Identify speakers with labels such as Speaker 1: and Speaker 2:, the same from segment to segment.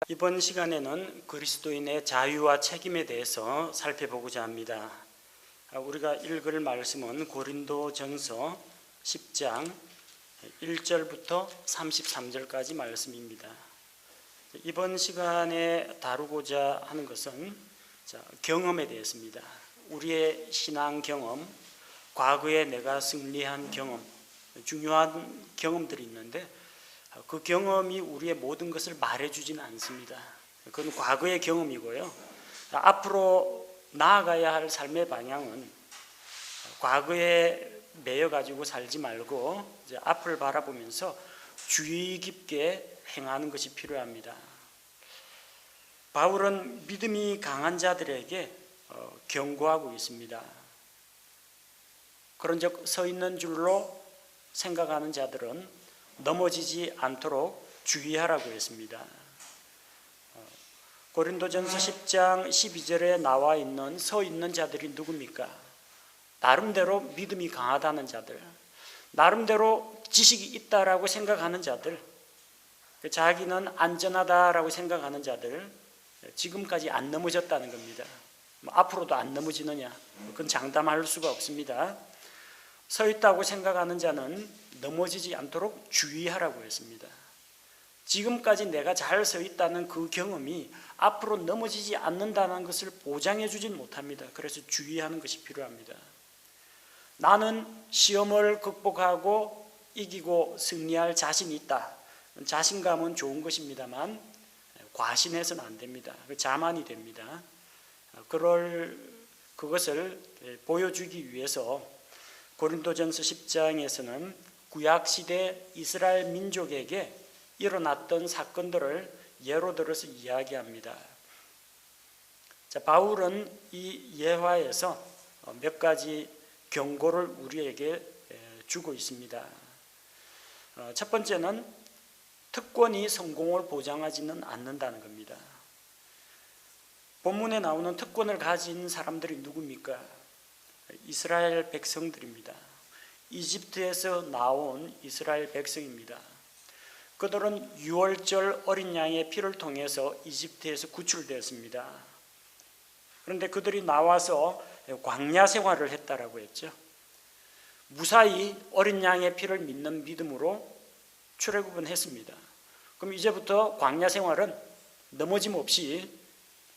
Speaker 1: 이번 시간에는 그리스도인의 자유와 책임에 대해서 살펴보고자 합니다. 우리가 읽을 말씀은 고린도전서 10장 1절부터 33절까지 말씀입니다. 이번 시간에 다루고자 하는 것은 경험에 대해서입니다. 우리의 신앙 경험, 과거에 내가 승리한 경험, 중요한 경험들이 있는데 그 경험이 우리의 모든 것을 말해주지는 않습니다. 그건 과거의 경험이고요. 앞으로 나아가야 할 삶의 방향은 과거에 매여가지고 살지 말고 이제 앞을 바라보면서 주의 깊게 행하는 것이 필요합니다. 바울은 믿음이 강한 자들에게 경고하고 있습니다. 그런즉 서 있는 줄로 생각하는 자들은 넘어지지 않도록 주의하라고 했습니다. 고린도전서 10장 12절에 나와 있는 서 있는 자들이 누굽니까? 나름대로 믿음이 강하다는 자들, 나름대로 지식이 있다라고 생각하는 자들, 자기는 안전하다라고 생각하는 자들, 지금까지 안 넘어졌다는 겁니다. 앞으로도 안 넘어지느냐? 그건 장담할 수가 없습니다. 서 있다고 생각하는 자는 넘어지지 않도록 주의하라고 했습니다. 지금까지 내가 잘 서 있다는 그 경험이 앞으로 넘어지지 않는다는 것을 보장해 주진 못합니다. 그래서 주의하는 것이 필요합니다. 나는 시험을 극복하고 이기고 승리할 자신이 있다. 자신감은 좋은 것입니다만 과신해서는 안 됩니다. 자만이 됩니다. 그것을 보여주기 위해서 고린도전서 10장에서는 구약시대 이스라엘 민족에게 일어났던 사건들을 예로 들어서 이야기합니다. 바울은 이 예화에서 몇 가지 경고를 우리에게 주고 있습니다. 첫 번째는 특권이 성공을 보장하지는 않는다는 겁니다. 본문에 나오는 특권을 가진 사람들이 누굽니까? 이스라엘 백성들입니다. 이집트에서 나온 이스라엘 백성입니다. 그들은 유월절 어린 양의 피를 통해서 이집트에서 구출되었습니다. 그런데 그들이 나와서 광야 생활을 했다라고 했죠. 무사히 어린 양의 피를 믿는 믿음으로 출애굽은 했습니다. 그럼 이제부터 광야 생활은 넘어짐 없이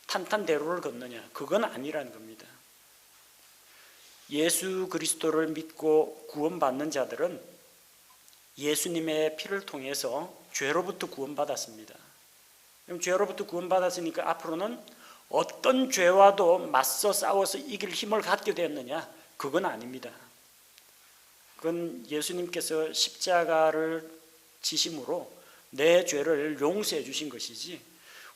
Speaker 1: 탄탄대로를 걷느냐? 그건 아니라는 겁니다. 예수 그리스도를 믿고 구원받는 자들은 예수님의 피를 통해서 죄로부터 구원받았습니다. 그럼 죄로부터 구원받았으니까 앞으로는 어떤 죄와도 맞서 싸워서 이길 힘을 갖게 되었느냐? 그건 아닙니다. 그건 예수님께서 십자가를 지심으로 내 죄를 용서해 주신 것이지,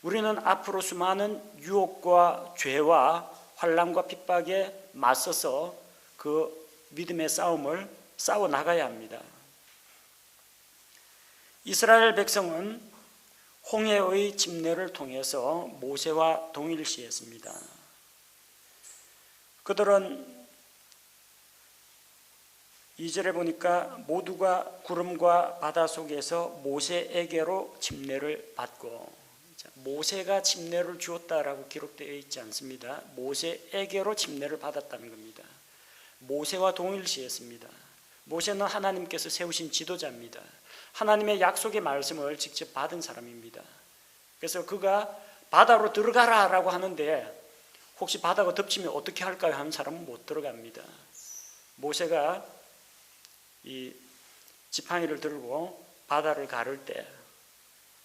Speaker 1: 우리는 앞으로 수많은 유혹과 죄와 환난과 핍박에 맞서서 그 믿음의 싸움을 싸워 나가야 합니다. 이스라엘 백성은 홍해의 침례를 통해서 모세와 동일시했습니다. 그들은 2절에 보니까 모두가 구름과 바다 속에서 모세에게로 침례를 받고, 모세가 침례를 주었다라고 기록되어 있지 않습니다. 모세에게로 침례를 받았다는 겁니다. 모세와 동일시했습니다. 모세는 하나님께서 세우신 지도자입니다. 하나님의 약속의 말씀을 직접 받은 사람입니다. 그래서 그가 바다로 들어가라라고 하는데 혹시 바다가 덮치면 어떻게 할까요? 하는 사람은 못 들어갑니다. 모세가 이 지팡이를 들고 바다를 가를 때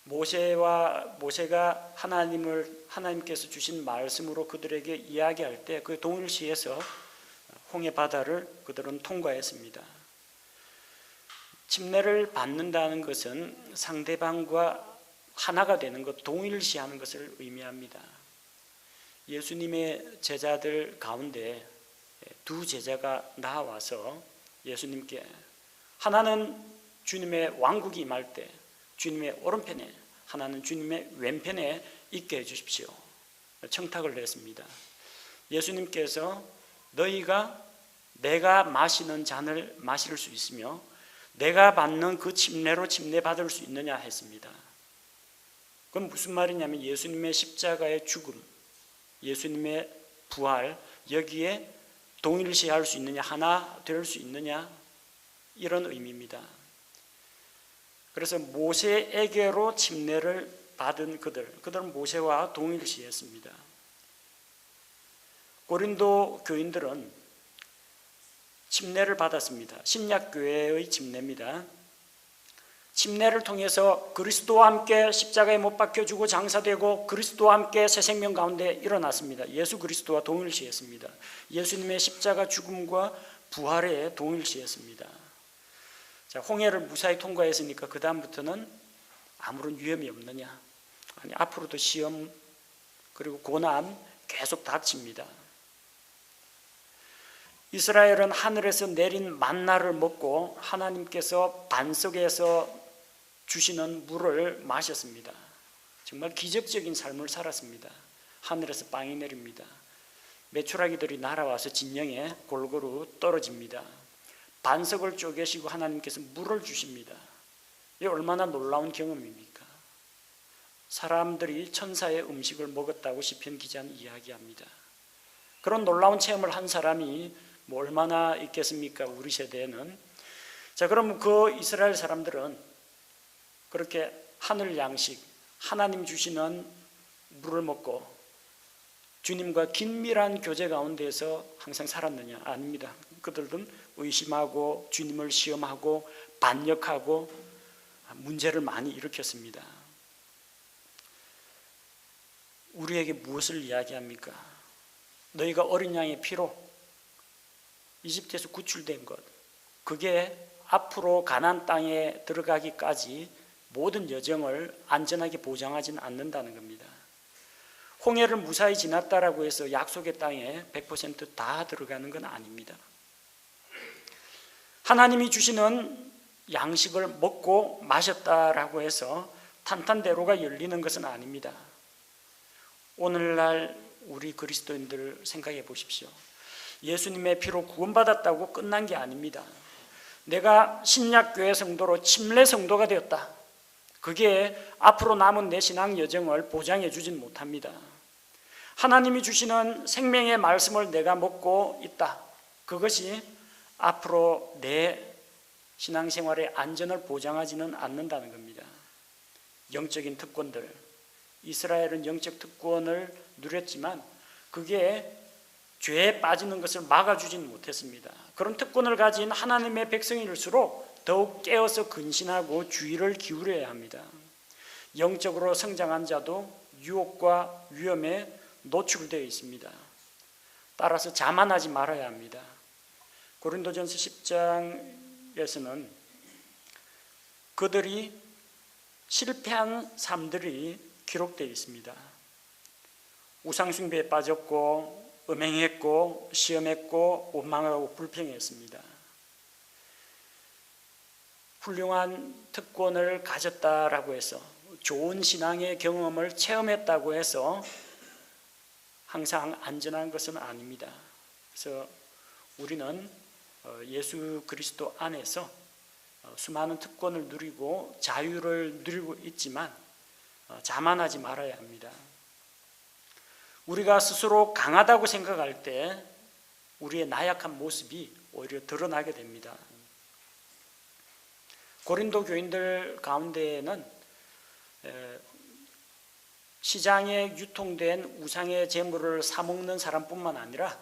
Speaker 1: 모세가 하나님께서 주신 말씀으로 그들에게 이야기할 때 그 동일시에서 홍해 바다를 그들은 통과했습니다. 침례를 받는다는 것은 상대방과 하나가 되는 것, 동일시하는 것을 의미합니다. 예수님의 제자들 가운데 두 제자가 나와서 예수님께, 하나는 주님의 왕국이 임할 때 주님의 오른편에, 하나는 주님의 왼편에 있게 해주십시오, 청탁을 냈습니다. 예수님께서 너희가 내가 마시는 잔을 마실 수 있으며 내가 받는 그 침례로 침례받을 수 있느냐 했습니다. 그건 무슨 말이냐면 예수님의 십자가의 죽음, 예수님의 부활, 여기에 동일시할 수 있느냐, 하나 될 수 있느냐, 이런 의미입니다. 그래서 모세에게로 침례를 받은 그들은 모세와 동일시했습니다. 고린도 교인들은 침례를 받았습니다. 신약교회의 침례입니다. 침례를 통해서 그리스도와 함께 십자가에 못 박혀 주고 장사되고 그리스도와 함께 새 생명 가운데 일어났습니다. 예수 그리스도와 동일시했습니다. 예수님의 십자가 죽음과 부활에 동일시했습니다. 자, 홍해를 무사히 통과했으니까 그 다음부터는 아무런 위험이 없느냐? 아니, 앞으로도 시험 그리고 고난 계속 닥칩니다. 이스라엘은 하늘에서 내린 만나를 먹고 하나님께서 반석에서 주시는 물을 마셨습니다. 정말 기적적인 삶을 살았습니다. 하늘에서 빵이 내립니다. 메추라기들이 날아와서 진영에 골고루 떨어집니다. 반석을 쪼개시고 하나님께서 물을 주십니다. 이게 얼마나 놀라운 경험입니까? 사람들이 천사의 음식을 먹었다고 시편 기자는 이야기합니다. 그런 놀라운 체험을 한 사람이 뭐 얼마나 있겠습니까? 우리 세대에는. 자, 그럼 그 이스라엘 사람들은 그렇게 하늘 양식, 하나님 주시는 물을 먹고 주님과 긴밀한 교제 가운데서 항상 살았느냐? 아닙니다. 그들은 의심하고 주님을 시험하고 반역하고 문제를 많이 일으켰습니다. 우리에게 무엇을 이야기합니까? 너희가 어린 양의 피로 이집트에서 구출된 것, 그게 앞으로 가나안 땅에 들어가기까지 모든 여정을 안전하게 보장하지는 않는다는 겁니다. 홍해를 무사히 지났다라고 해서 약속의 땅에 100% 다 들어가는 건 아닙니다. 하나님이 주시는 양식을 먹고 마셨다라고 해서 탄탄대로가 열리는 것은 아닙니다. 오늘날 우리 그리스도인들 생각해 보십시오. 예수님의 피로 구원받았다고 끝난 게 아닙니다. 내가 신약교회 성도로 침례 성도가 되었다. 그게 앞으로 남은 내 신앙 여정을 보장해 주진 못합니다. 하나님이 주시는 생명의 말씀을 내가 먹고 있다. 그것이 앞으로 내 신앙생활의 안전을 보장하지는 않는다는 겁니다. 영적인 특권들, 이스라엘은 영적 특권을 누렸지만 그게 죄에 빠지는 것을 막아주지는 못했습니다. 그런 특권을 가진 하나님의 백성일수록 더욱 깨어서 근신하고 주의를 기울여야 합니다. 영적으로 성장한 자도 유혹과 위험에 노출되어 있습니다. 따라서 자만하지 말아야 합니다. 고린도전서 10장에서는 그들이 실패한 삶들이 기록되어 있습니다. 우상숭배에 빠졌고 음행했고 시험했고 원망하고 불평했습니다. 훌륭한 특권을 가졌다라고 해서 좋은 신앙의 경험을 체험했다고 해서 항상 안전한 것은 아닙니다. 그래서 우리는 예수 그리스도 안에서 수많은 특권을 누리고 자유를 누리고 있지만 자만하지 말아야 합니다. 우리가 스스로 강하다고 생각할 때 우리의 나약한 모습이 오히려 드러나게 됩니다. 고린도 교인들 가운데에는 시장에 유통된 우상의 제물을 사먹는 사람뿐만 아니라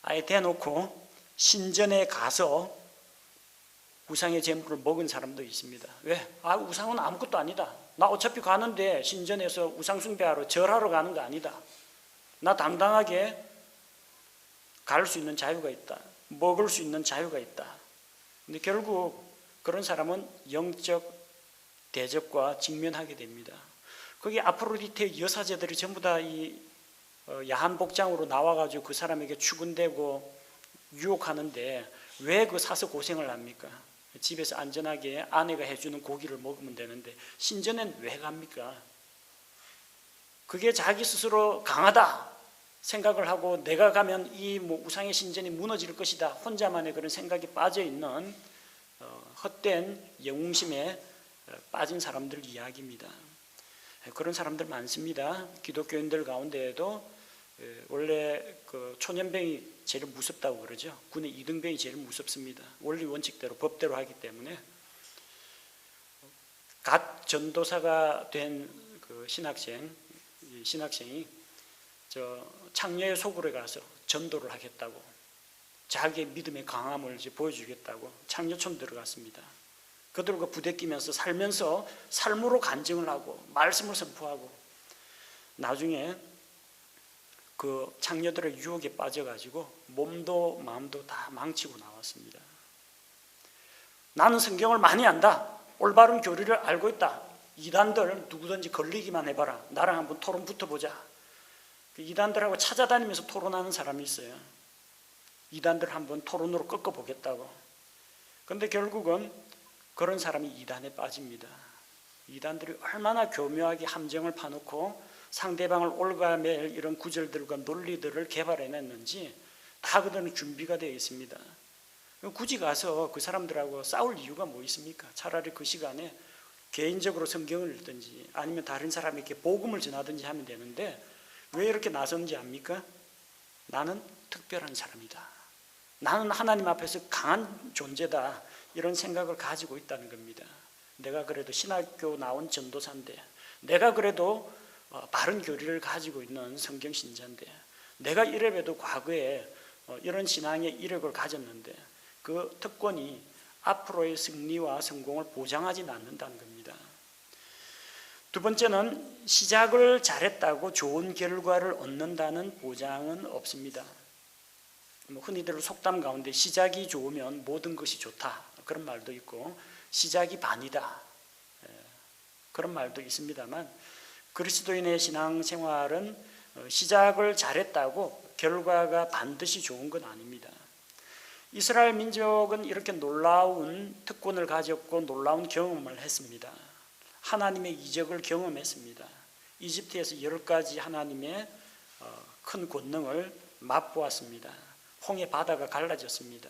Speaker 1: 아예 대놓고 신전에 가서 우상의 제물을 먹은 사람도 있습니다. 왜? 우상은 아무것도 아니다. 나 어차피 가는데 신전에서 우상 숭배하러 절하러 가는 거 아니다. 나 당당하게 갈 수 있는 자유가 있다. 먹을 수 있는 자유가 있다. 근데 결국 그런 사람은 영적 대적과 직면하게 됩니다. 거기 아프로디테 여사제들이 전부 다 이 야한 복장으로 나와가지고 그 사람에게 추근대고 유혹하는데 왜 그 사서 고생을 합니까? 집에서 안전하게 아내가 해주는 고기를 먹으면 되는데 신전엔 왜 갑니까? 그게 자기 스스로 강하다 생각을 하고 내가 가면 이 우상의 신전이 무너질 것이다 혼자만의 그런 생각이 빠져있는 헛된 영웅심에 빠진 사람들 이야기입니다. 그런 사람들 많습니다. 기독교인들 가운데에도 원래 그 초년병이 제일 무섭다고 그러죠. 군의 2등병이 제일 무섭습니다. 원리 원칙대로 법대로 하기 때문에. 갓 전도사가 된 그 신학생이 창녀의 소굴에 가서 전도를 하겠다고, 자기의 믿음의 강함을 이제 보여주겠다고 창녀촌 들어갔습니다. 그들과 부대 끼면서 살면서 삶으로 간증을 하고 말씀을 선포하고, 나중에 그 창녀들의 유혹에 빠져가지고 몸도 마음도 다 망치고 나왔습니다. 나는 성경을 많이 안다, 올바른 교리를 알고 있다, 이단들 누구든지 걸리기만 해봐라, 나랑 한번 토론 붙어보자. 그 이단들하고 찾아다니면서 토론하는 사람이 있어요. 이단들 한번 토론으로 꺾어보겠다고. 그런데 결국은 그런 사람이 이단에 빠집니다. 이단들이 얼마나 교묘하게 함정을 파놓고 상대방을 올가맬 이런 구절들과 논리들을 개발해냈는지 다 그들은 준비가 되어 있습니다. 굳이 가서 그 사람들하고 싸울 이유가 뭐 있습니까? 차라리 그 시간에 개인적으로 성경을 읽든지 아니면 다른 사람에게 복음을 전하든지 하면 되는데, 왜 이렇게 나섰는지 압니까? 나는 특별한 사람이다, 나는 하나님 앞에서 강한 존재다, 이런 생각을 가지고 있다는 겁니다. 내가 그래도 신학교 나온 전도사인데, 내가 그래도 바른 교리를 가지고 있는 성경 신자인데, 내가 이래봬도 과거에 이런 신앙의 이력을 가졌는데 그 특권이 앞으로의 승리와 성공을 보장하지는 않는다는 겁니다. 두 번째는 시작을 잘했다고 좋은 결과를 얻는다는 보장은 없습니다. 흔히들 속담 가운데 시작이 좋으면 모든 것이 좋다, 그런 말도 있고 시작이 반이다, 그런 말도 있습니다만, 그리스도인의 신앙생활은 시작을 잘했다고 결과가 반드시 좋은 건 아닙니다. 이스라엘 민족은 이렇게 놀라운 특권을 가졌고 놀라운 경험을 했습니다. 하나님의 이적을 경험했습니다. 이집트에서 10가지 하나님의 큰 권능을 맛보았습니다. 홍해 바다가 갈라졌습니다.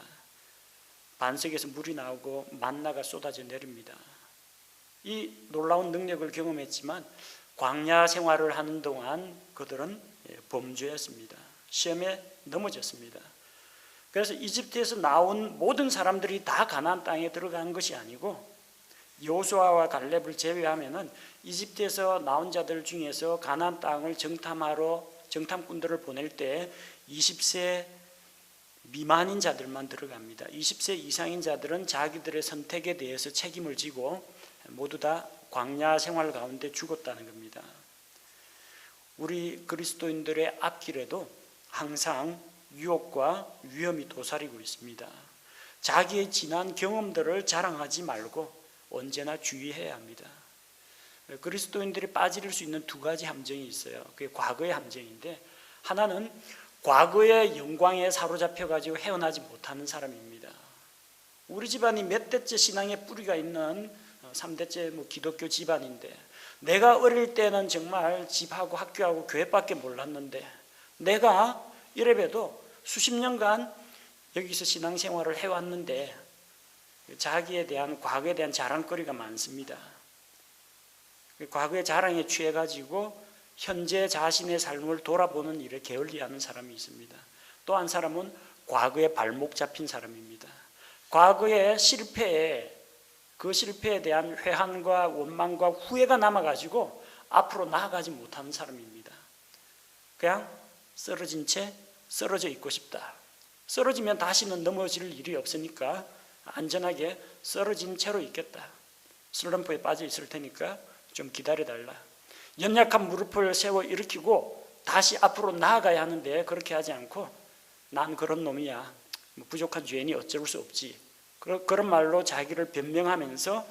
Speaker 1: 반석에서 물이 나오고 만나가 쏟아져 내립니다. 이 놀라운 능력을 경험했지만 광야 생활을 하는 동안 그들은 범죄했습니다. 시험에 넘어졌습니다. 그래서 이집트에서 나온 모든 사람들이 다 가나안 땅에 들어간 것이 아니고, 여호수아와 갈렙을 제외하면은 이집트에서 나온 자들 중에서 가나안 땅을 정탐하러 정탐꾼들을 보낼 때 20세 미만인 자들만 들어갑니다. 20세 이상인 자들은 자기들의 선택에 대해서 책임을 지고 모두 다 광야 생활 가운데 죽었다는 겁니다. 우리 그리스도인들의 앞길에도 항상 유혹과 위험이 도사리고 있습니다. 자기의 지난 경험들을 자랑하지 말고 언제나 주의해야 합니다. 그리스도인들이 빠질 수 있는 두 가지 함정이 있어요. 그게 과거의 함정인데, 하나는 과거의 영광에 사로잡혀가지고 헤어나지 못하는 사람입니다. 우리 집안이 몇 대째 신앙의 뿌리가 있는 3대째 기독교 집안인데, 내가 어릴 때는 정말 집하고 학교하고 교회밖에 몰랐는데, 내가 이래봬도 수십 년간 여기서 신앙생활을 해왔는데 자기에 대한, 과거에 대한 자랑거리가 많습니다. 과거의 자랑에 취해가지고 현재 자신의 삶을 돌아보는 일에 게을리하는 사람이 있습니다. 또 한 사람은 과거에 발목 잡힌 사람입니다. 과거의 실패에, 그 실패에 대한 회한과 원망과 후회가 남아가지고 앞으로 나아가지 못하는 사람입니다. 그냥 쓰러진 채 쓰러져 있고 싶다. 쓰러지면 다시는 넘어질 일이 없으니까 안전하게 쓰러진 채로 있겠다. 슬럼프에 빠져 있을 테니까 좀 기다려달라. 연약한 무릎을 세워 일으키고 다시 앞으로 나아가야 하는데 그렇게 하지 않고, 난 그런 놈이야, 부족한 죄인이 어쩔 수 없지, 그런 말로 자기를 변명하면서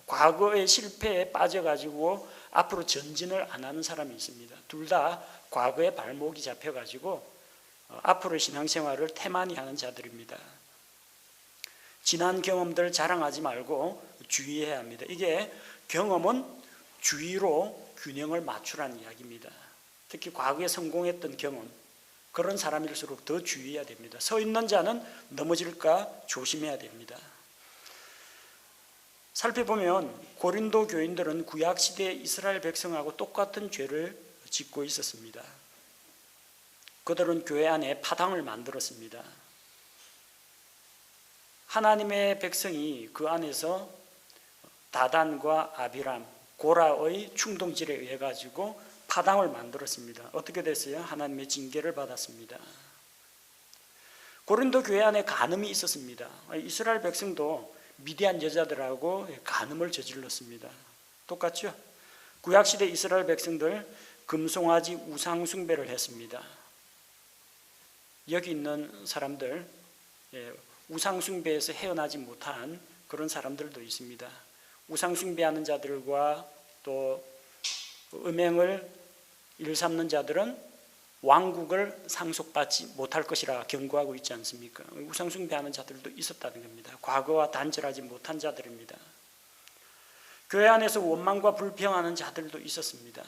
Speaker 1: 과거의 실패에 빠져가지고 앞으로 전진을 안 하는 사람이 있습니다. 둘 다 과거의 발목이 잡혀가지고 앞으로의 신앙생활을 태만히 하는 자들입니다. 지난 경험들 자랑하지 말고 주의해야 합니다. 이게 경험은 주의로 균형을 맞추라는 이야기입니다. 특히 과거에 성공했던 경험, 그런 사람일수록 더 주의해야 됩니다. 서 있는 자는 넘어질까 조심해야 됩니다. 살펴보면 고린도 교인들은 구약시대 이스라엘 백성하고 똑같은 죄를 짓고 있었습니다. 그들은 교회 안에 파당을 만들었습니다. 하나님의 백성이 그 안에서 다단과 아비람, 고라의 충동질에 의해 가지고 파당을 만들었습니다. 어떻게 됐어요? 하나님의 징계를 받았습니다. 고린도 교회 안에 간음이 있었습니다. 이스라엘 백성도 미디안 여자들하고 간음을 저질렀습니다. 똑같죠? 구약시대 이스라엘 백성들 금송아지 우상 숭배를 했습니다. 여기 있는 사람들 우상 숭배에서 헤어나지 못한 그런 사람들도 있습니다. 우상 숭배하는 자들과 또 음행을 일삼는 자들은 왕국을 상속받지 못할 것이라 경고하고 있지 않습니까? 우상 숭배하는 자들도 있었다는 겁니다. 과거와 단절하지 못한 자들입니다. 교회 안에서 원망과 불평하는 자들도 있었습니다.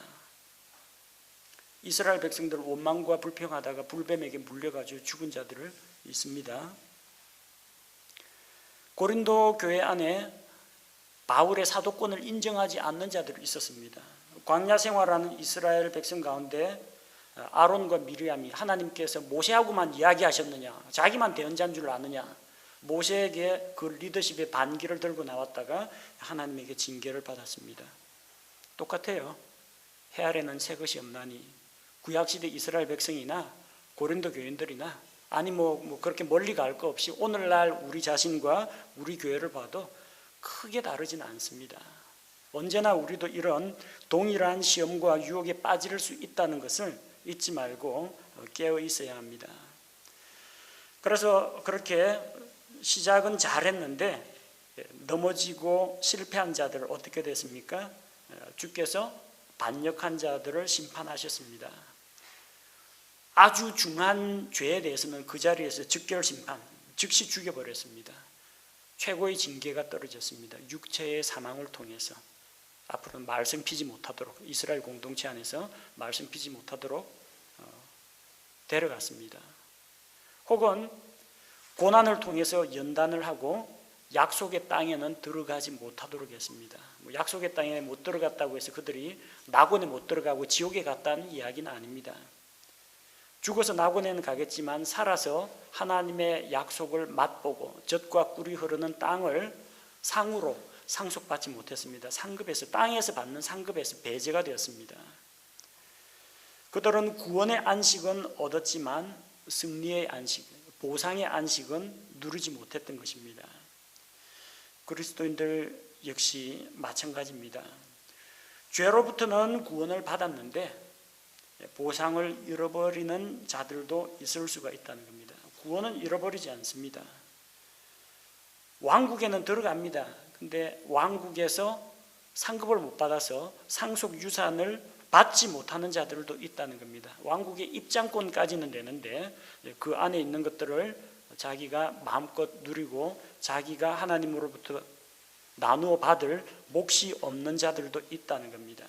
Speaker 1: 이스라엘 백성들 원망과 불평하다가 불뱀에게 물려가지고 죽은 자들을 있습니다. 고린도 교회 안에 바울의 사도권을 인정하지 않는 자들이 있었습니다. 광야 생활하는 이스라엘 백성 가운데 아론과 미리암이 하나님께서 모세하고만 이야기하셨느냐, 자기만 대언자인 줄 아느냐, 모세에게 그 리더십의 반기를 들고 나왔다가 하나님에게 징계를 받았습니다. 똑같아요. 해 아래는 새 것이 없나니 구약시대 이스라엘 백성이나 고린도 교인들이나 아니 뭐 그렇게 멀리 갈 거 없이 오늘날 우리 자신과 우리 교회를 봐도 크게 다르지는 않습니다. 언제나 우리도 이런 동일한 시험과 유혹에 빠질 수 있다는 것을 잊지 말고 깨어 있어야 합니다. 그래서 그렇게 시작은 잘했는데 넘어지고 실패한 자들 어떻게 됐습니까? 주께서 반역한 자들을 심판하셨습니다. 아주 중한 죄에 대해서는 그 자리에서 즉결 심판, 즉시 죽여버렸습니다. 최고의 징계가 떨어졌습니다. 육체의 사망을 통해서 앞으로는 말씀 피지 못하도록 이스라엘 공동체 안에서 말씀 피지 못하도록 데려갔습니다. 혹은 고난을 통해서 연단을 하고 약속의 땅에는 들어가지 못하도록 했습니다. 약속의 땅에 못 들어갔다고 해서 그들이 낙원에 못 들어가고 지옥에 갔다는 이야기는 아닙니다. 죽어서 낙원에는 가겠지만 살아서 하나님의 약속을 맛보고 젖과 꿀이 흐르는 땅을 상으로 상속받지 못했습니다. 상급에서 땅에서 받는 상급에서 배제가 되었습니다. 그들은 구원의 안식은 얻었지만 승리의 안식, 보상의 안식은 누리지 못했던 것입니다. 그리스도인들 역시 마찬가지입니다. 죄로부터는 구원을 받았는데 보상을 잃어버리는 자들도 있을 수가 있다는 겁니다. 구원은 잃어버리지 않습니다. 왕국에는 들어갑니다. 근데 왕국에서 상급을 못 받아서 상속 유산을 받지 못하는 자들도 있다는 겁니다. 왕국의 입장권까지는 되는데 그 안에 있는 것들을 자기가 마음껏 누리고 자기가 하나님으로부터 나누어 받을 몫이 없는 자들도 있다는 겁니다.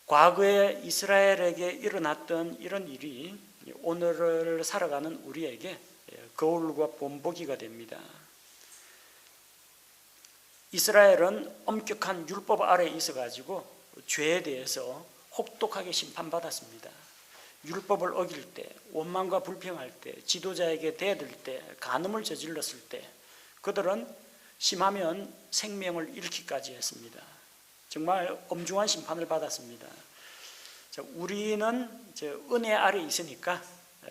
Speaker 1: 과거에 이스라엘에게 일어났던 이런 일이 오늘을 살아가는 우리에게 거울과 본보기가 됩니다. 이스라엘은 엄격한 율법 아래에 있어가지고 죄에 대해서 혹독하게 심판받았습니다. 율법을 어길 때, 원망과 불평할 때, 지도자에게 대들 때, 간음을 저질렀을 때 그들은 심하면 생명을 잃기까지 했습니다. 정말 엄중한 심판을 받았습니다. 우리는 은혜 아래 있으니까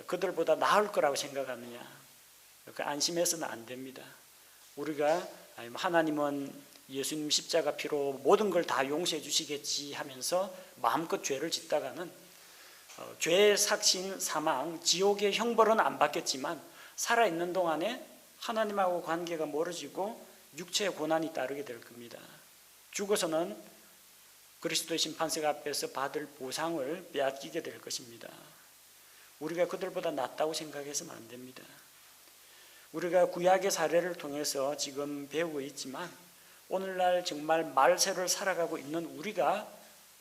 Speaker 1: 그들보다 나을 거라고 생각하느냐, 안심해서는 안 됩니다. 우리가 하나님은 예수님 십자가 피로 모든 걸 다 용서해 주시겠지 하면서 마음껏 죄를 짓다가는 죄의 삭신, 사망, 지옥의 형벌은 안 받겠지만 살아있는 동안에 하나님하고 관계가 멀어지고 육체의 고난이 따르게 될 겁니다. 죽어서는 그리스도의 심판석 앞에서 받을 보상을 빼앗기게 될 것입니다. 우리가 그들보다 낫다고 생각해서는 안 됩니다. 우리가 구약의 사례를 통해서 지금 배우고 있지만 오늘날 정말 말세를 살아가고 있는 우리가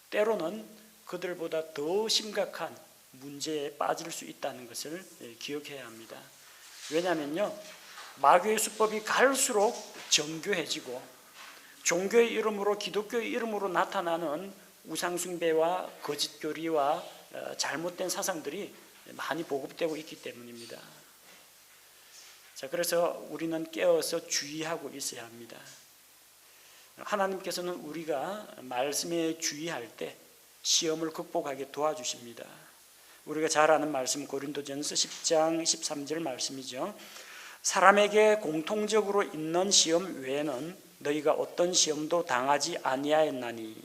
Speaker 1: 때로는 그들보다 더 심각한 문제에 빠질 수 있다는 것을 기억해야 합니다. 왜냐하면요, 마귀의 수법이 갈수록 정교해지고 종교의 이름으로 기독교의 이름으로 나타나는 우상숭배와 거짓교리와 잘못된 사상들이 많이 보급되고 있기 때문입니다. 자, 그래서 우리는 깨어서 주의하고 있어야 합니다. 하나님께서는 우리가 말씀에 주의할 때 시험을 극복하게 도와주십니다. 우리가 잘 아는 말씀 고린도전서 10장 13절 말씀이죠. 사람에게 공통적으로 있는 시험 외에는 너희가 어떤 시험도 당하지 아니하였나니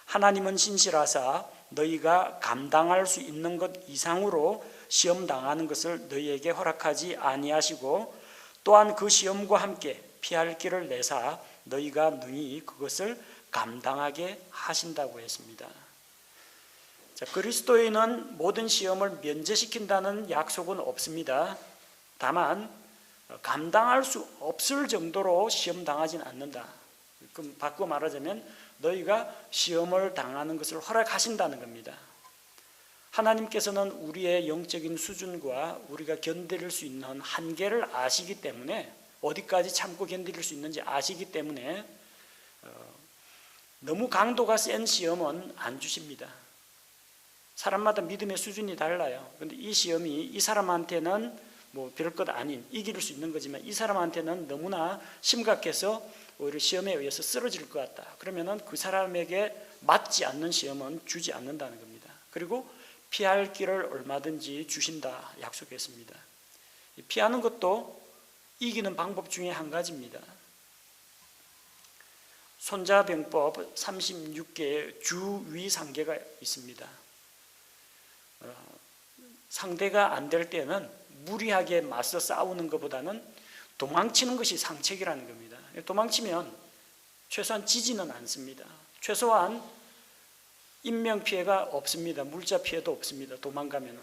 Speaker 1: 하나님은 신실하사 너희가 감당할 수 있는 것 이상으로 시험 당하는 것을 너희에게 허락하지 아니하시고 또한 그 시험과 함께 피할 길을 내사 너희가 능히 그것을 감당하게 하신다고 했습니다. 자, 그리스도인은 모든 시험을 면제시킨다는 약속은 없습니다. 다만 감당할 수 없을 정도로 시험 당하지는 않는다. 그럼 바꾸어 말하자면 너희가 시험을 당하는 것을 허락하신다는 겁니다. 하나님께서는 우리의 영적인 수준과 우리가 견딜 수 있는 한계를 아시기 때문에 어디까지 참고 견딜 수 있는지 아시기 때문에 너무 강도가 센 시험은 안 주십니다. 사람마다 믿음의 수준이 달라요. 그런데 이 시험이 이 사람한테는 뭐 별것 아닌 이길 수 있는 거지만 이 사람한테는 너무나 심각해서 오히려 시험에 의해서 쓰러질 것 같다. 그러면은 그 사람에게 맞지 않는 시험은 주지 않는다는 겁니다. 그리고 피할 길을 얼마든지 주신다 약속했습니다. 피하는 것도 이기는 방법 중에 한 가지입니다. 손자병법 36개의 주위 상계가 있습니다. 상대가 안 될 때는 무리하게 맞서 싸우는 것보다는 도망치는 것이 상책이라는 겁니다. 도망치면 최소한 지지는 않습니다. 최소한 인명피해가 없습니다. 물자 피해도 없습니다. 도망가면은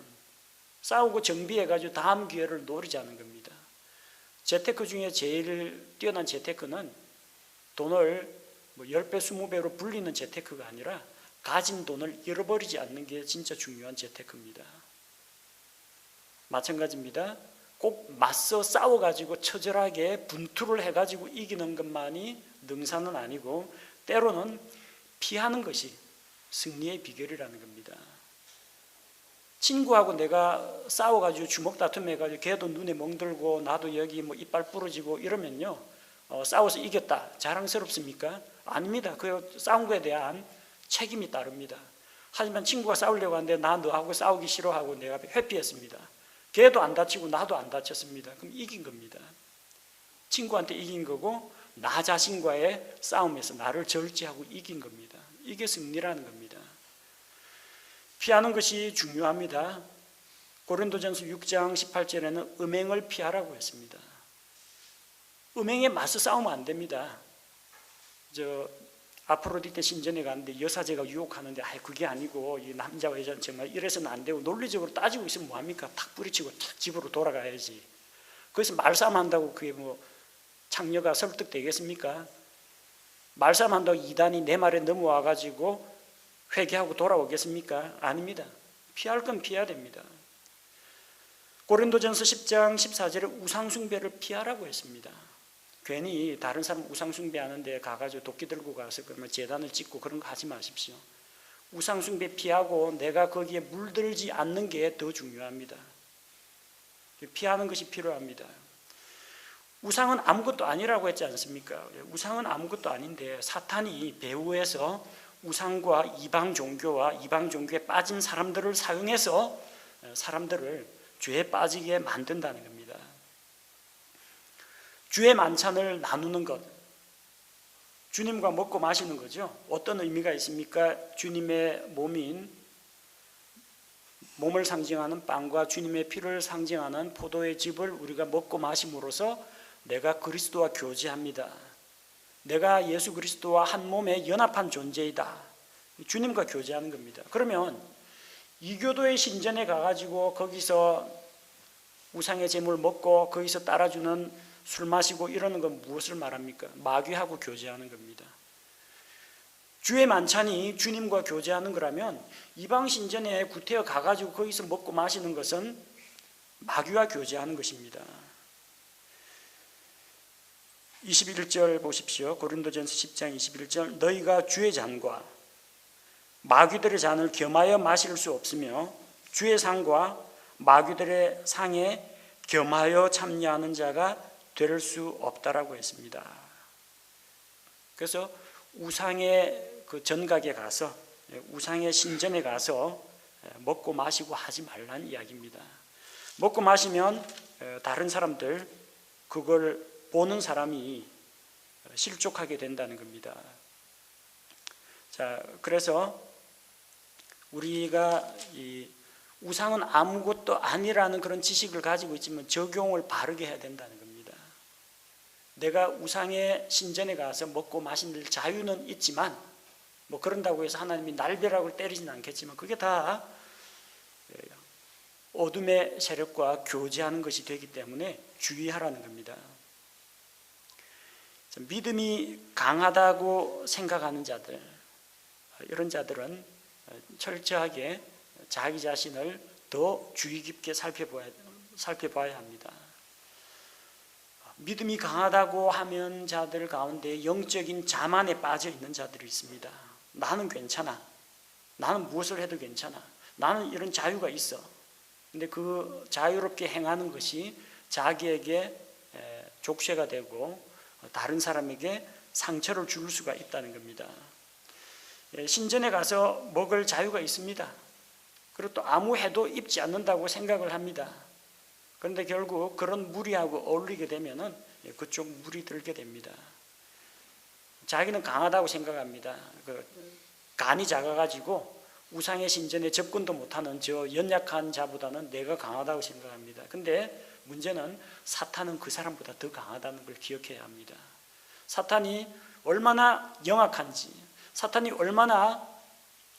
Speaker 1: 싸우고 정비해가지고 다음 기회를 노리자는 겁니다. 재테크 중에 제일 뛰어난 재테크는 돈을 10배, 20배로 불리는 재테크가 아니라 가진 돈을 잃어버리지 않는 게 진짜 중요한 재테크입니다. 마찬가지입니다. 꼭 맞서 싸워가지고 처절하게 분투를 해가지고 이기는 것만이 능사는 아니고 때로는 피하는 것이 승리의 비결이라는 겁니다. 친구하고 내가 싸워가지고 주먹 다툼 해가지고 걔도 눈에 멍들고 나도 여기 뭐 이빨 부러지고 이러면요 싸워서 이겼다 자랑스럽습니까? 아닙니다. 그 싸운 거에 대한 책임이 따릅니다. 하지만 친구가 싸우려고 하는데 나 너하고 싸우기 싫어하고 내가 회피했습니다. 걔도 안 다치고 나도 안 다쳤습니다. 그럼 이긴 겁니다. 친구한테 이긴 거고 나 자신과의 싸움에서 나를 절제하고 이긴 겁니다. 이게 승리라는 겁니다. 피하는 것이 중요합니다. 고린도전서 6장 18절에는 음행을 피하라고 했습니다. 음행에 맞서 싸우면 안 됩니다. 아프로디테 신전에 갔는데 여사제가 유혹하는데 그게 아니고 이 남자와 여자는 정말 이래서는 안 되고 논리적으로 따지고 있으면 뭐합니까? 탁 뿌리치고 탁 집으로 돌아가야지. 거기서 말싸움한다고 그게 뭐 창녀가 설득되겠습니까? 말싸움한다고 이단이 내 말에 넘어와가지고 회개하고 돌아오겠습니까? 아닙니다. 피할 건 피해야 됩니다. 고린도전서 10장 14절에 우상숭배를 피하라고 했습니다. 괜히 다른 사람 우상숭배하는 데 가가지고 도끼 들고 가서 그러면 제단을 짓고 그런 거 하지 마십시오. 우상숭배 피하고 내가 거기에 물들지 않는 게 더 중요합니다. 피하는 것이 필요합니다. 우상은 아무것도 아니라고 했지 않습니까? 우상은 아무것도 아닌데 사탄이 배후에서 우상과 이방 종교와 이방 종교에 빠진 사람들을 사용해서 사람들을 죄에 빠지게 만든다는 겁니다. 주의 만찬을 나누는 것, 주님과 먹고 마시는 거죠. 어떤 의미가 있습니까? 주님의 몸을 상징하는 빵과 주님의 피를 상징하는 포도의 즙을 우리가 먹고 마심으로써 내가 그리스도와 교제합니다. 내가 예수 그리스도와 한 몸에 연합한 존재이다. 주님과 교제하는 겁니다. 그러면 이교도의 신전에 가가지고 거기서 우상의 제물 먹고 거기서 따라주는 술 마시고 이러는 건 무엇을 말합니까? 마귀하고 교제하는 겁니다. 주의 만찬이 주님과 교제하는 거라면 이방 신전에 구태여 가가지고 거기서 먹고 마시는 것은 마귀와 교제하는 것입니다. 21절 보십시오. 고린도전서 10장 21절 너희가 주의 잔과 마귀들의 잔을 겸하여 마실 수 없으며 주의 상과 마귀들의 상에 겸하여 참여하는 자가 될 수 없다라고 했습니다. 그래서 우상의 그 전각에 가서 우상의 신전에 가서 먹고 마시고 하지 말라는 이야기입니다. 먹고 마시면 다른 사람들 그걸 보는 사람이 실족하게 된다는 겁니다. 자, 그래서 우리가 이 우상은 아무것도 아니라는 그런 지식을 가지고 있지만 적용을 바르게 해야 된다는 겁니다. 내가 우상의 신전에 가서 먹고 마실 자유는 있지만 뭐 그런다고 해서 하나님이 날벼락을 때리지는 않겠지만 그게 다 어둠의 세력과 교제하는 것이 되기 때문에 주의하라는 겁니다. 믿음이 강하다고 생각하는 자들, 이런 자들은 철저하게 자기 자신을 더 주의 깊게 살펴봐야 합니다. 믿음이 강하다고 하면 자들 가운데 영적인 자만에 빠져 있는 자들이 있습니다. 나는 괜찮아. 나는 무엇을 해도 괜찮아. 나는 이런 자유가 있어. 근데 그 자유롭게 행하는 것이 자기에게 족쇄가 되고 다른 사람에게 상처를 줄 수가 있다는 겁니다. 신전에 가서 먹을 자유가 있습니다. 그리고 또 아무 해도 입지 않는다고 생각을 합니다. 그런데 결국 그런 무리하고 어울리게 되면은 그쪽 무리 들게 됩니다. 자기는 강하다고 생각합니다. 간이 작아가지고 우상의 신전에 접근도 못하는 저 연약한 자보다는 내가 강하다고 생각합니다. 근데 문제는 사탄은 그 사람보다 더 강하다는 걸 기억해야 합니다. 사탄이 얼마나 영악한지, 사탄이 얼마나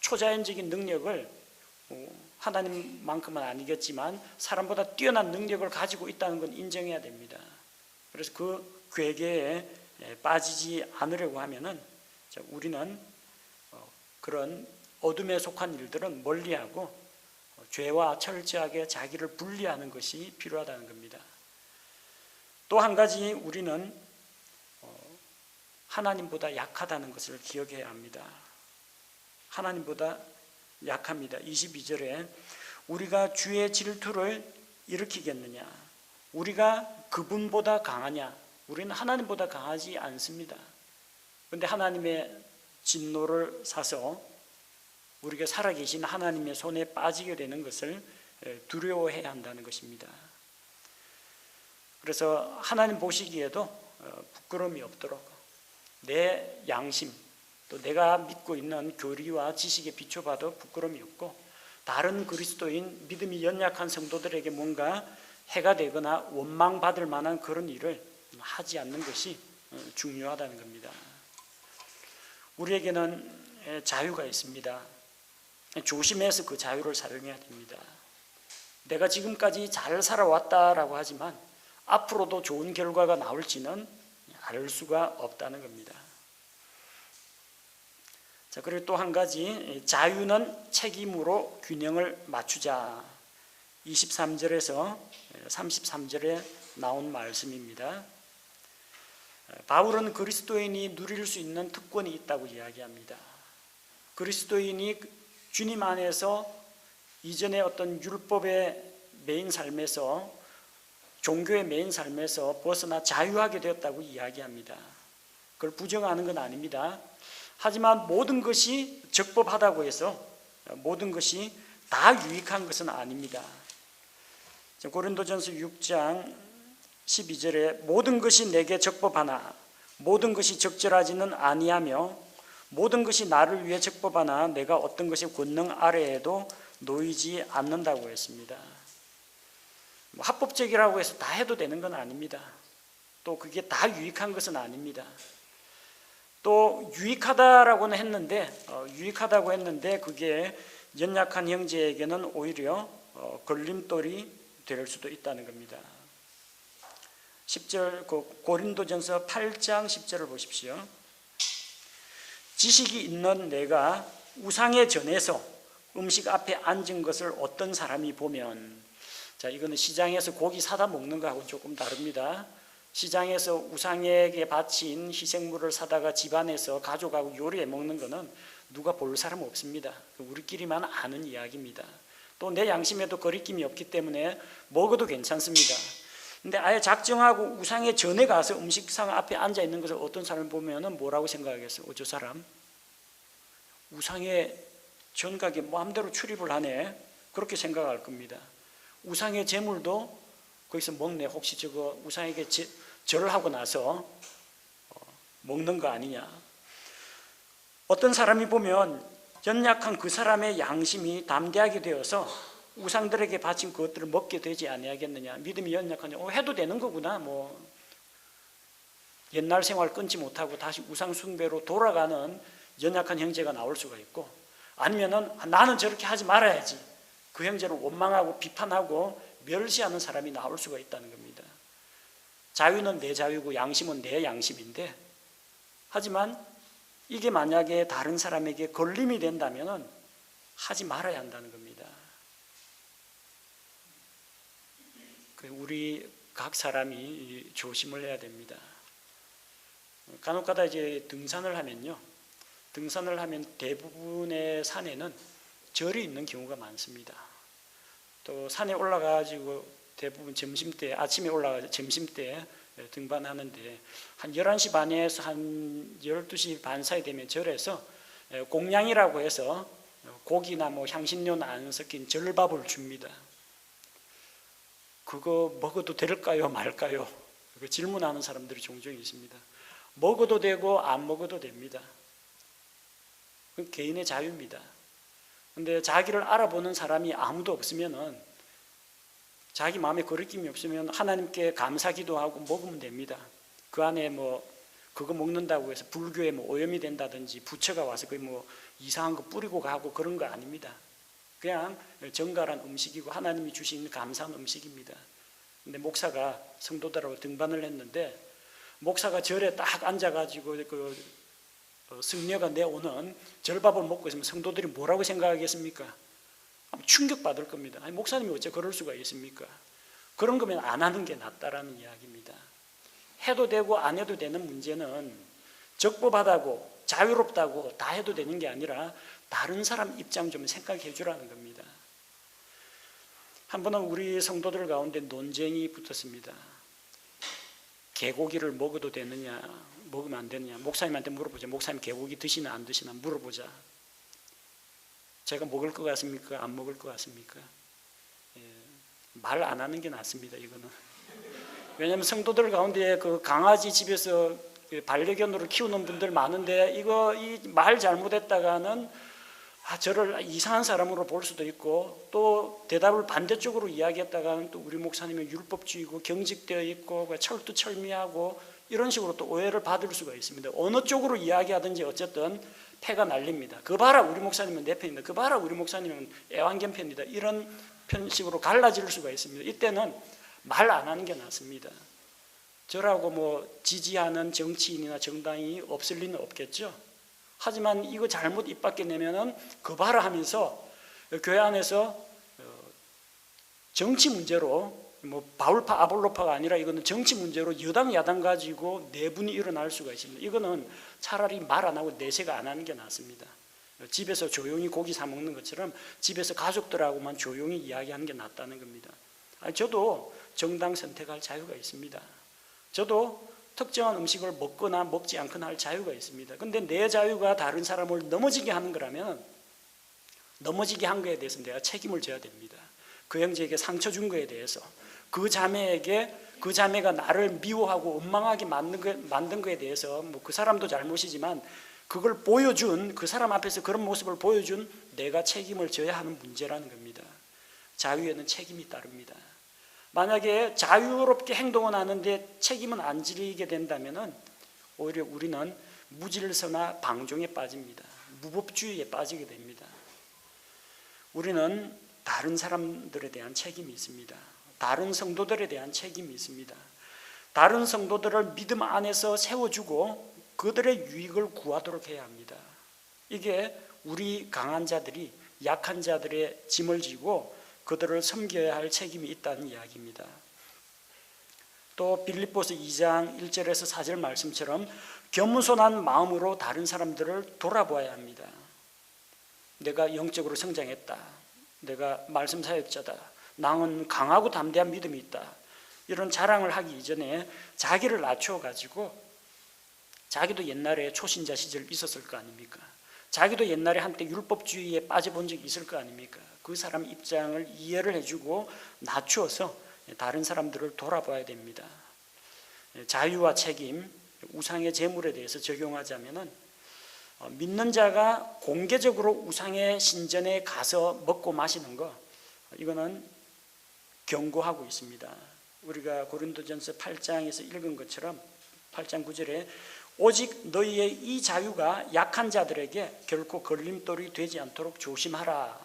Speaker 1: 초자연적인 능력을 하나님만큼은 아니겠지만 사람보다 뛰어난 능력을 가지고 있다는 건 인정해야 됩니다. 그래서 그 괴계에 빠지지 않으려고 하면은 우리는 그런 어둠에 속한 일들은 멀리하고 죄와 철저하게 자기를 분리하는 것이 필요하다는 겁니다. 또 한 가지 우리는 하나님보다 약하다는 것을 기억해야 합니다. 하나님보다 약합니다. 22절에 우리가 주의 질투를 일으키겠느냐? 우리가 그분보다 강하냐? 우리는 하나님보다 강하지 않습니다. 그런데 하나님의 진노를 사서 우리가 살아계신 하나님의 손에 빠지게 되는 것을 두려워해야 한다는 것입니다. 그래서 하나님 보시기에도 부끄러움이 없도록 내 양심 또 내가 믿고 있는 교리와 지식에 비춰봐도 부끄러움이 없고 다른 그리스도인 믿음이 연약한 성도들에게 뭔가 해가 되거나 원망받을 만한 그런 일을 하지 않는 것이 중요하다는 겁니다. 우리에게는 자유가 있습니다. 조심해서 그 자유를 사용해야 됩니다. 내가 지금까지 잘 살아왔다라고 하지만 앞으로도 좋은 결과가 나올지는 알 수가 없다는 겁니다. 자, 그리고 또 한 가지, 자유는 책임으로 균형을 맞추자. 23절에서 33절에 나온 말씀입니다. 바울은 그리스도인이 누릴 수 있는 특권이 있다고 이야기합니다. 그리스도인이 주님 안에서 이전의 어떤 율법의 메인 삶에서 종교의 메인 삶에서 벗어나 자유하게 되었다고 이야기합니다. 그걸 부정하는 건 아닙니다. 하지만 모든 것이 적법하다고 해서 모든 것이 다 유익한 것은 아닙니다. 고린도전서 6장 12절에 모든 것이 내게 적법하나 모든 것이 적절하지는 아니하며 모든 것이 나를 위해 적법하나 내가 어떤 것의 권능 아래에도 놓이지 않는다고 했습니다. 합법적이라고 해서 다 해도 되는 건 아닙니다. 또 그게 다 유익한 것은 아닙니다. 또 유익하다라고는 했는데 그게 연약한 형제에게는 오히려 걸림돌이 될 수도 있다는 겁니다. 10절 고린도전서 8장 10절을 보십시오. 지식이 있는 내가 우상에 전해서 음식 앞에 앉은 것을 어떤 사람이 보면, 자, 이거는 시장에서 고기 사다 먹는 거하고 조금 다릅니다. 시장에서 우상에게 바친 희생물을 사다가 집안에서 가져가고 요리해 먹는 것은 누가 볼 사람 없습니다. 우리끼리만 아는 이야기입니다. 또 내 양심에도 거리낌이 없기 때문에 먹어도 괜찮습니다. 근데 아예 작정하고 우상의 전에 가서 음식상 앞에 앉아 있는 것을 어떤 사람을 보면은 뭐라고 생각하겠어요? 저 사람 우상의 전각에 마음대로 출입을 하네, 그렇게 생각할 겁니다. 우상의 제물도 거기서 먹네. 혹시 저거 우상에게 절하고 나서 먹는 거 아니냐. 어떤 사람이 보면 연약한 그 사람의 양심이 담대하게 되어서 우상들에게 바친 그것들을 먹게 되지 아니하겠느냐. 믿음이 연약하냐. 해도 되는 거구나. 뭐 옛날 생활 끊지 못하고 다시 우상 숭배로 돌아가는 연약한 형제가 나올 수가 있고, 아니면은 나는 저렇게 하지 말아야지, 그 형제를 원망하고 비판하고 멸시하는 사람이 나올 수가 있다는 겁니다. 자유는 내 자유고 양심은 내 양심인데, 하지만 이게 만약에 다른 사람에게 걸림이 된다면 하지 말아야 한다는 겁니다. 우리 각 사람이 조심을 해야 됩니다. 간혹가다 이제 등산을 하면 대부분의 산에는 절이 있는 경우가 많습니다. 또 산에 올라가가지고 대부분 점심때, 아침에 올라가서 점심때 등반하는데 한 11시 반에서 한 12시 반 사이 되면 절에서 공양이라고 해서 고기나 뭐 향신료는 안 섞인 절밥을 줍니다. 그거 먹어도 될까요 말까요? 질문하는 사람들이 종종 있습니다. 먹어도 되고 안 먹어도 됩니다. 그건 개인의 자유입니다. 근데 자기를 알아보는 사람이 아무도 없으면은, 자기 마음에 거리낌이 없으면 하나님께 감사 기도하고 먹으면 됩니다. 그 안에 뭐 그거 먹는다고 해서 불교에 뭐 오염이 된다든지 부처가 와서 그 뭐 이상한 거 뿌리고 가고 그런 거 아닙니다. 그냥 정갈한 음식이고 하나님이 주신 감사한 음식입니다. 근데 목사가 성도들하고 등반을 했는데, 목사가 절에 딱 앉아가지고 그 승려가 내오는 절밥을 먹고 있으면 성도들이 뭐라고 생각하겠습니까? 충격받을 겁니다. 아니, 목사님이 어째 그럴 수가 있습니까? 그런 거면 안 하는 게 낫다라는 이야기입니다. 해도 되고 안 해도 되는 문제는 적법하다고 자유롭다고 다 해도 되는 게 아니라 다른 사람 입장 좀 생각해 주라는 겁니다. 한 번은 우리 성도들 가운데 논쟁이 붙었습니다. 개고기를 먹어도 되느냐, 먹으면 안 되느냐. 목사님한테 물어보자. 목사님 개고기 드시나 안 드시나 물어보자. 제가 먹을 것 같습니까? 안 먹을 것 같습니까? 말 안 하는 게 낫습니다. 이거는. 왜냐하면 성도들 가운데 그 강아지 집에서 반려견으로 키우는 분들 많은데, 이거 이 말 잘못했다가는 저를 이상한 사람으로 볼 수도 있고, 또 대답을 반대쪽으로 이야기했다가는 또 우리 목사님은 율법주의고 경직되어 있고 철두철미하고 이런 식으로 또 오해를 받을 수가 있습니다. 어느 쪽으로 이야기하든지 어쨌든 패가 날립니다. 그 봐라 우리 목사님은 내 편이다, 그 봐라 우리 목사님은 애완견 편이다, 이런 편식으로 갈라질 수가 있습니다. 이때는 말 안 하는 게 낫습니다. 저라고 뭐 지지하는 정치인이나 정당이 없을 리는 없겠죠. 하지만 이거 잘못 입 밖에 내면은 그 봐라 하면서 교회 안에서 정치 문제로, 뭐 바울파 아볼로파가 아니라 이거는 정치 문제로 여당 야당 가지고 내분이 일어날 수가 있습니다. 이거는 차라리 말 안 하고 내색 안 하는 게 낫습니다. 집에서 조용히 고기 사 먹는 것처럼 집에서 가족들하고만 조용히 이야기하는 게 낫다는 겁니다. 저도 정당 선택할 자유가 있습니다. 저도 특정한 음식을 먹거나 먹지 않거나 할 자유가 있습니다. 그런데 내 자유가 다른 사람을 넘어지게 하는 거라면, 넘어지게 한 거에 대해서 내가 책임을 져야 됩니다. 그 형제에게 상처 준 거에 대해서, 그 자매에게, 그 자매가 나를 미워하고 원망하게 만든 거에 대해서 뭐 그 사람도 잘못이지만 그걸 보여준, 그 사람 앞에서 그런 모습을 보여준 내가 책임을 져야 하는 문제라는 겁니다. 자유에는 책임이 따릅니다. 만약에 자유롭게 행동은 하는데 책임은 안 지게 된다면 오히려 우리는 무질서나 방종에 빠집니다. 무법주의에 빠지게 됩니다. 우리는 다른 사람들에 대한 책임이 있습니다. 다른 성도들에 대한 책임이 있습니다. 다른 성도들을 믿음 안에서 세워주고 그들의 유익을 구하도록 해야 합니다. 이게 우리 강한 자들이 약한 자들의 짐을 지고 그들을 섬겨야 할 책임이 있다는 이야기입니다. 또 빌립보서 2장 1절에서 4절 말씀처럼 겸손한 마음으로 다른 사람들을 돌아보아야 합니다. 내가 영적으로 성장했다. 내가 말씀 사역자다. 나는 강하고 담대한 믿음이 있다. 이런 자랑을 하기 이전에 자기를 낮추어 가지고, 자기도 옛날에 초신자 시절 있었을 거 아닙니까? 자기도 옛날에 한때 율법주의에 빠져본 적이 있을 거 아닙니까? 그 사람 입장을 이해를 해주고 낮추어서 다른 사람들을 돌아봐야 됩니다. 자유와 책임, 우상의 제물에 대해서 적용하자면은, 믿는 자가 공개적으로 우상의 신전에 가서 먹고 마시는 거, 이거는 경고하고 있습니다. 우리가 고린도전서 8장에서 읽은 것처럼 8장 9절에 오직 너희의 이 자유가 약한 자들에게 결코 걸림돌이 되지 않도록 조심하라.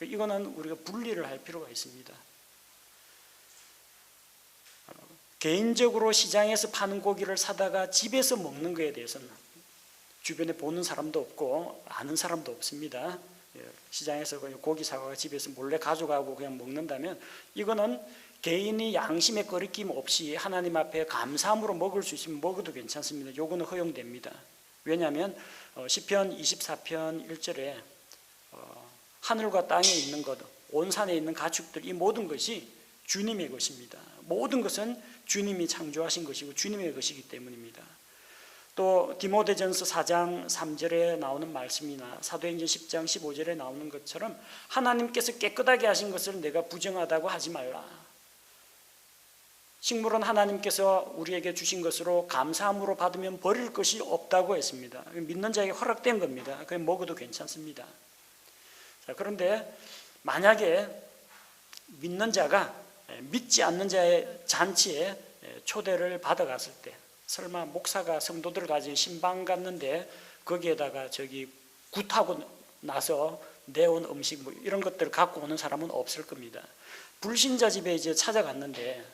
Speaker 1: 이거는 우리가 분리를 할 필요가 있습니다. 개인적으로 시장에서 파는 고기를 사다가 집에서 먹는 것에 대해서는 주변에 보는 사람도 없고 아는 사람도 없습니다. 시장에서 고기 사과가 집에서 몰래 가져가고 그냥 먹는다면 이거는 개인이 양심에 거리낌 없이 하나님 앞에 감사함으로 먹을 수 있으면 먹어도 괜찮습니다. 요거는 허용됩니다. 왜냐하면 시편 24편 1절에 하늘과 땅에 있는 것, 온 산에 있는 가축들, 이 모든 것이 주님의 것입니다. 모든 것은 주님이 창조하신 것이고 주님의 것이기 때문입니다. 또 디모데전서 4장 3절에 나오는 말씀이나 사도행전 10장 15절에 나오는 것처럼 하나님께서 깨끗하게 하신 것을 내가 부정하다고 하지 말라. 식물은 하나님께서 우리에게 주신 것으로 감사함으로 받으면 버릴 것이 없다고 했습니다. 믿는 자에게 허락된 겁니다. 그냥 먹어도 괜찮습니다. 자, 그런데 만약에 믿는 자가 믿지 않는 자의 잔치에 초대를 받아갔을 때, 설마 목사가 성도들을 가진 신방 갔는데 거기에다가 굿하고 나서 내온 음식 뭐 이런 것들을 갖고 오는 사람은 없을 겁니다. 불신자 집에 이제 찾아갔는데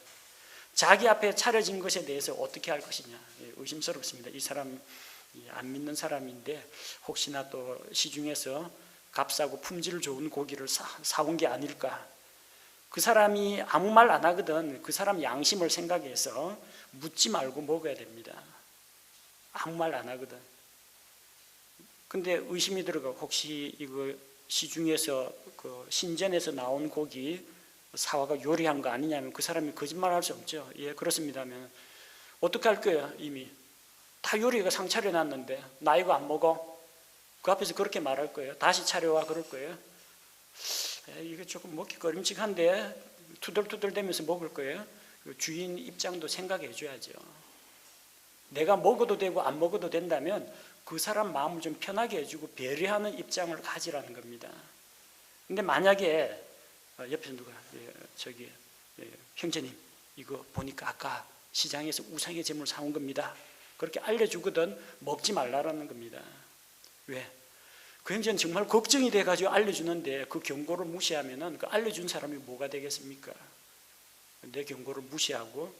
Speaker 1: 자기 앞에 차려진 것에 대해서 어떻게 할 것이냐, 의심스럽습니다. 이 사람 안 믿는 사람인데 혹시나 또 시중에서 값싸고 품질 좋은 고기를 사온 게 아닐까. 그 사람이 아무 말 안 하거든 그 사람 양심을 생각해서 묻지 말고 먹어야 됩니다. 아무 말 안 하거든. 근데 의심이 들어가, 혹시 이거 시중에서 그 신전에서 나온 고기 사와가 요리한 거 아니냐면 그 사람이 거짓말할 수 없죠. 예, 그렇습니다 하면 어떻게 할 거예요? 이미 다 요리가 상 차려놨는데 나 이거 안 먹어? 그 앞에서 그렇게 말할 거예요? 다시 차려와 그럴 거예요? 이게 조금 먹기 꺼림칙한데 투덜투덜 대면서 먹을 거예요? 주인 입장도 생각해 줘야죠. 내가 먹어도 되고 안 먹어도 된다면 그 사람 마음을 좀 편하게 해주고 배려하는 입장을 가지라는 겁니다. 근데 만약에 옆에서 누가 형제님 이거 보니까 아까 시장에서 우상의 제물 사온 겁니다. 그렇게 알려주거든 먹지 말라라는 겁니다. 왜? 그 형제는 정말 걱정이 돼가지고 알려주는데 그 경고를 무시하면은 그 알려준 사람이 뭐가 되겠습니까? 내 경고를 무시하고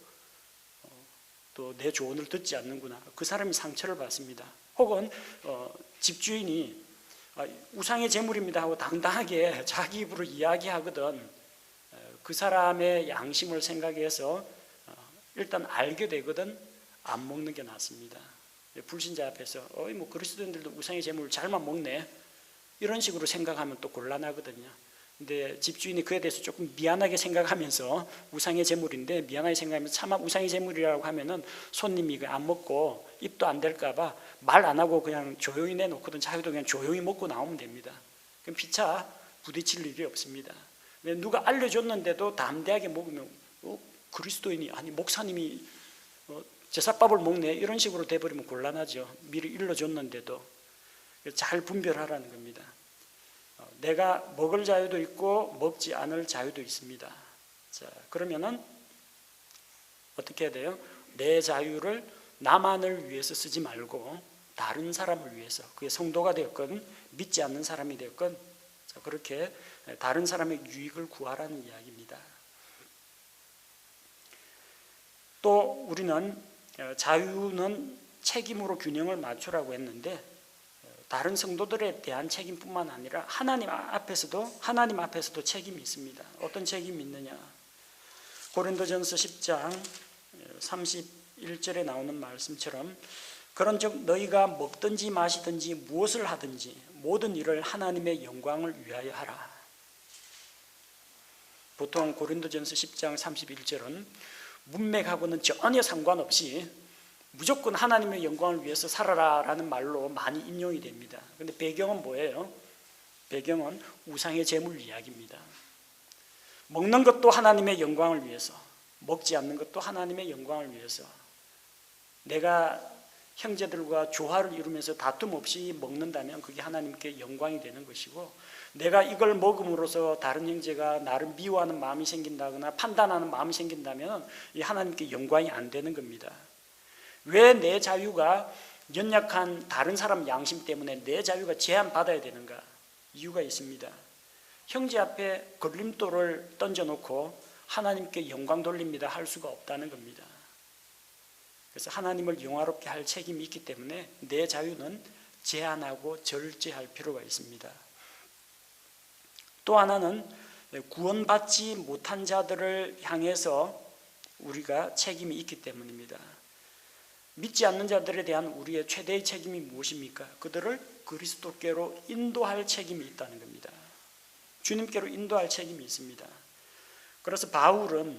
Speaker 1: 또 내 조언을 듣지 않는구나. 그 사람이 상처를 받습니다. 혹은 집주인이 우상의 제물입니다 하고 당당하게 자기 입으로 이야기하거든 그 사람의 양심을 생각해서 일단 알게 되거든 안 먹는 게 낫습니다. 불신자 앞에서 뭐 그리스도인들도 우상의 제물을 잘만 먹네 이런 식으로 생각하면 또 곤란하거든요. 근데 집주인이 그에 대해서 조금 미안하게 생각하면서 우상의 제물인데 미안하게 생각하면서 차마 우상의 제물이라고 하면은 손님이 이거 안 먹고 입도 안 댈까봐 말 안 하고 그냥 조용히 내놓거든 자기도 그냥 조용히 먹고 나오면 됩니다. 그럼 피차 부딪힐 일이 없습니다. 누가 알려줬는데도 담대하게 먹으면 그리스도인이 아니 목사님이 제사밥을 먹네 이런 식으로 돼버리면 곤란하죠. 미리 일러줬는데도. 잘 분별하라는 겁니다. 내가 먹을 자유도 있고 먹지 않을 자유도 있습니다. 자, 그러면은 어떻게 해야 돼요? 내 자유를 나만을 위해서 쓰지 말고 다른 사람을 위해서, 그게 성도가 되었건 믿지 않는 사람이 되었건 그렇게 다른 사람의 유익을 구하라는 이야기입니다. 또 우리는 자유는 책임으로 균형을 맞추라고 했는데 다른 성도들에 대한 책임뿐만 아니라 하나님 앞에서도 책임이 있습니다. 어떤 책임이 있느냐? 고린도전서 10장 31절에 나오는 말씀처럼 그런즉 너희가 먹든지 마시든지 무엇을 하든지 모든 일을 하나님의 영광을 위하여 하라. 보통 고린도전서 10장 31절은 문맥하고는 전혀 상관없이 무조건 하나님의 영광을 위해서 살아라라는 말로 많이 인용이 됩니다. 그런데 배경은 뭐예요? 배경은 우상의 제물 이야기입니다. 먹는 것도 하나님의 영광을 위해서, 먹지 않는 것도 하나님의 영광을 위해서. 내가 형제들과 조화를 이루면서 다툼 없이 먹는다면 그게 하나님께 영광이 되는 것이고, 내가 이걸 먹음으로써 다른 형제가 나를 미워하는 마음이 생긴다거나 판단하는 마음이 생긴다면 이 하나님께 영광이 안 되는 겁니다. 왜 내 자유가 연약한 다른 사람 양심 때문에 내 자유가 제한받아야 되는가? 이유가 있습니다. 형제 앞에 걸림돌을 던져놓고 하나님께 영광 돌립니다 할 수가 없다는 겁니다. 그래서 하나님을 영화롭게 할 책임이 있기 때문에 내 자유는 제한하고 절제할 필요가 있습니다. 또 하나는 구원받지 못한 자들을 향해서 우리가 책임이 있기 때문입니다. 믿지 않는 자들에 대한 우리의 최대의 책임이 무엇입니까? 그들을 그리스도께로 인도할 책임이 있다는 겁니다. 주님께로 인도할 책임이 있습니다. 그래서 바울은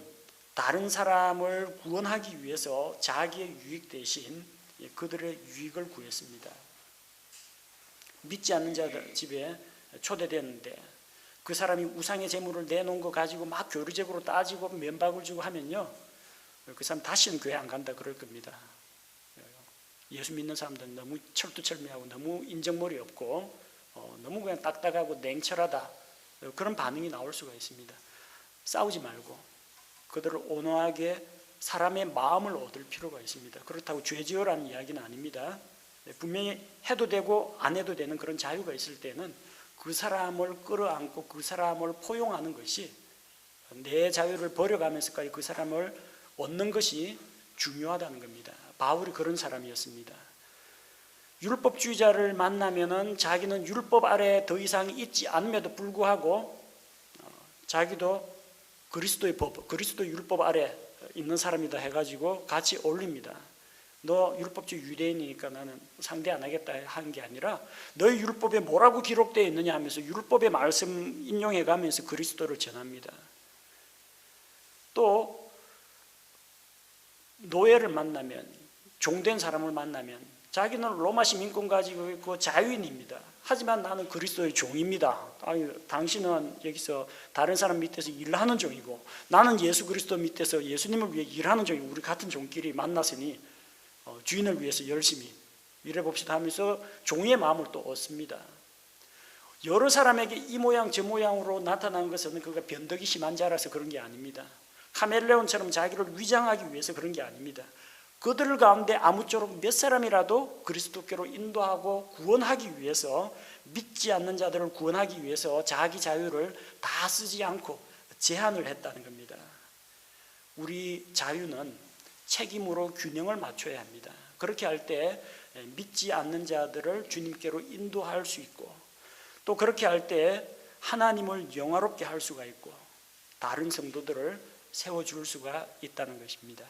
Speaker 1: 다른 사람을 구원하기 위해서 자기의 유익 대신 그들의 유익을 구했습니다. 믿지 않는 자들 집에 초대됐는데 그 사람이 우상의 재물을 내놓은 거 가지고 막 교리적으로 따지고 면박을 주고 하면요, 그 사람 다시는 교회 안 간다 그럴 겁니다. 예수 믿는 사람들은 너무 철두철미하고 너무 인정머리 없고 너무 그냥 딱딱하고 냉철하다, 그런 반응이 나올 수가 있습니다. 싸우지 말고 그들을 온화하게 사람의 마음을 얻을 필요가 있습니다. 그렇다고 죄지어라는 이야기는 아닙니다. 분명히 해도 되고 안 해도 되는 그런 자유가 있을 때는 그 사람을 끌어안고 그 사람을 포용하는 것이, 내 자유를 버려가면서까지 그 사람을 얻는 것이 중요하다는 겁니다. 바울이 그런 사람이었습니다. 율법주의자를 만나면은 자기는 율법 아래 더 이상 있지 않음에도 불구하고 자기도 그리스도의 법, 그리스도 율법 아래 있는 사람이다 해가지고 같이 어울립니다. 너 율법주의 유대인이니까 나는 상대 안 하겠다 한 게 아니라 너희 율법에 뭐라고 기록되어 있느냐 하면서 율법의 말씀 인용해 가면서 그리스도를 전합니다. 또 노예를 만나면, 종된 사람을 만나면 자기는 로마 시민권 가지고 있고 자유인입니다. 하지만 나는 그리스도의 종입니다. 아니, 당신은 여기서 다른 사람 밑에서 일하는 종이고 나는 예수 그리스도 밑에서 예수님을 위해 일하는 종이고 우리 같은 종끼리 만났으니 주인을 위해서 열심히 일해봅시다 하면서 종의 마음을 또 얻습니다. 여러 사람에게 이 모양 저 모양으로 나타난 것은 그가 변덕이 심한 자라서 그런 게 아닙니다. 카멜레온처럼 자기를 위장하기 위해서 그런 게 아닙니다. 그들 가운데 아무쪼록 몇 사람이라도 그리스도께로 인도하고 구원하기 위해서, 믿지 않는 자들을 구원하기 위해서 자기 자유를 다 쓰지 않고 제한을 했다는 겁니다. 우리 자유는 책임으로 균형을 맞춰야 합니다. 그렇게 할 때 믿지 않는 자들을 주님께로 인도할 수 있고, 또 그렇게 할 때 하나님을 영화롭게 할 수가 있고 다른 성도들을 세워줄 수가 있다는 것입니다.